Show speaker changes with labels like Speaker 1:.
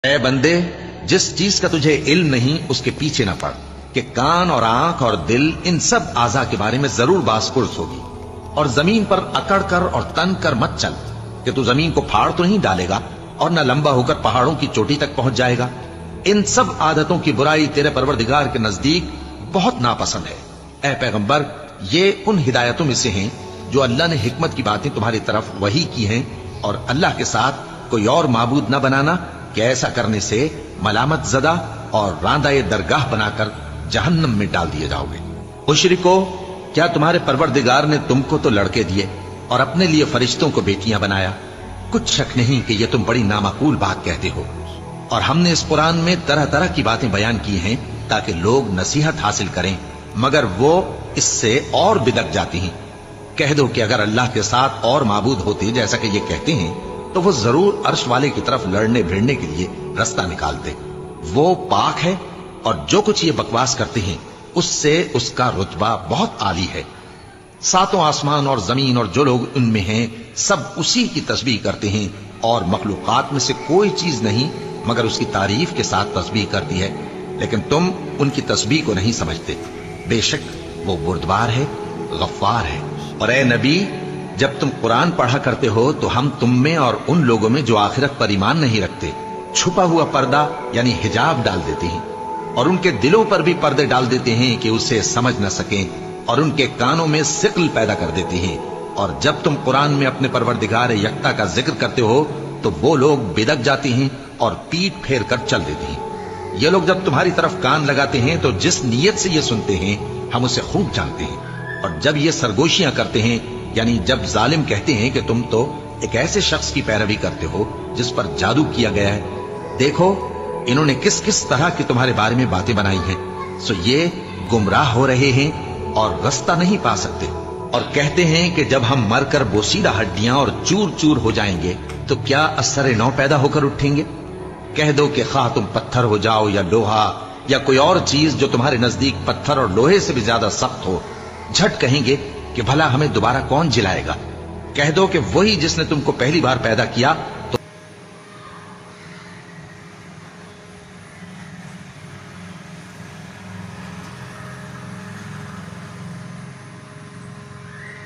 Speaker 1: اے بندے، جس چیز کا تجھے علم نہیں اس کے پیچھے نہ پڑ کہ کان اور آنکھ اور دل ان سب اعضاء کے بارے میں ضرور باس پرس ہوگی، اور زمین پر اکڑ کر اور تن کر مت چل کہ تو زمین کو پھاڑ تو نہیں ڈالے گا اور نہ لمبا ہو کر پہاڑوں کی چوٹی تک پہنچ جائے گا۔ ان سب عادتوں کی برائی تیرے پروردگار کے نزدیک بہت ناپسند ہے۔ اے پیغمبر، یہ ان ہدایتوں میں سے ہیں جو اللہ نے حکمت کی باتیں تمہاری طرف وحی کی ہیں، اور اللہ کے ساتھ کوئی اور معبود نہ بنانا کہ ایسا کرنے سے ملامت زدہ اور راندہ درگاہ بنا کر جہنم میں ڈال دیے جاؤ گے۔ مشرکو، کیا تمہارے پروردگار نے تم کو تو لڑکے دیے اور اپنے لیے فرشتوں کو بیٹیاں بنایا؟ کچھ شک نہیں کہ یہ تم بڑی نامعقول بات کہتے ہو، اور ہم نے اس قرآن میں طرح طرح کی باتیں بیان کی ہیں تاکہ لوگ نصیحت حاصل کریں، مگر وہ اس سے اور بدک جاتی ہیں۔ کہہ دو کہ اگر اللہ کے ساتھ اور معبود ہوتے جیسا کہ یہ کہتے ہیں تو وہ ضرور عرش والے کی طرف لڑنے بھیڑنے کے لیے رستہ نکالتے۔ وہ پاک ہے، اور جو کچھ یہ بکواس کرتے ہیں اس سے اس کا رتبہ بہت عالی ہے۔ ساتوں آسمان اور زمین اور جو لوگ ان میں ہیں سب اسی کی تسبیح کرتے ہیں، اور مخلوقات میں سے کوئی چیز نہیں مگر اس کی تعریف کے ساتھ تسبیح کرتی ہے، لیکن تم ان کی تسبیح کو نہیں سمجھتے۔ بے شک وہ بردبار ہے، غفار ہے۔ اور اے نبی، جب تم قرآن پڑھا کرتے ہو تو ہم تم میں اور ان لوگوں میں جو آخرت پر ایمان نہیں رکھتے چھپا ہوا پردہ یعنی حجاب ڈال دیتے ہیں، اور ان کے دلوں پر بھی پردے ڈال دیتے ہیں کہ اسے سمجھ نہ سکیں، اور ان کے کانوں میں ثقل پیدا کر دیتے ہیں۔ اور جب تم قرآن میں اپنے پروردگار یکتا کا ذکر کرتے ہو تو وہ لوگ بدک جاتے ہیں اور پیٹ پھیر کر چل دیتے ہیں۔ یہ لوگ جب تمہاری طرف کان لگاتے ہیں تو جس نیت سے یہ سنتے ہیں ہم اسے خوب جانتے ہیں، اور جب یہ سرگوشیاں کرتے ہیں یعنی جب ظالم کہتے ہیں کہ تم تو ایک ایسے شخص کی پیروی کرتے ہو جس پر جادو کیا گیا ہے، دیکھو انہوں نے کس کس طرح کی تمہارے بارے میں باتیں بنائی ہیں، سو یہ گمراہ ہو رہے ہیں اور رستہ نہیں پا سکتے۔ اور کہتے ہیں کہ جب ہم مر کر بوسیدہ ہڈیاں اور چور چور ہو جائیں گے تو کیا اثر نو پیدا ہو کر اٹھیں گے؟ کہہ دو کہ خواہ تم پتھر ہو جاؤ یا لوہا یا کوئی اور چیز جو تمہارے نزدیک پتھر اور لوہے سے بھی زیادہ سخت ہو، جھٹ کہیں گے کہ بھلا ہمیں دوبارہ کون جلائے گا؟ کہہ دو کہ وہی جس نے تم کو پہلی بار پیدا کیا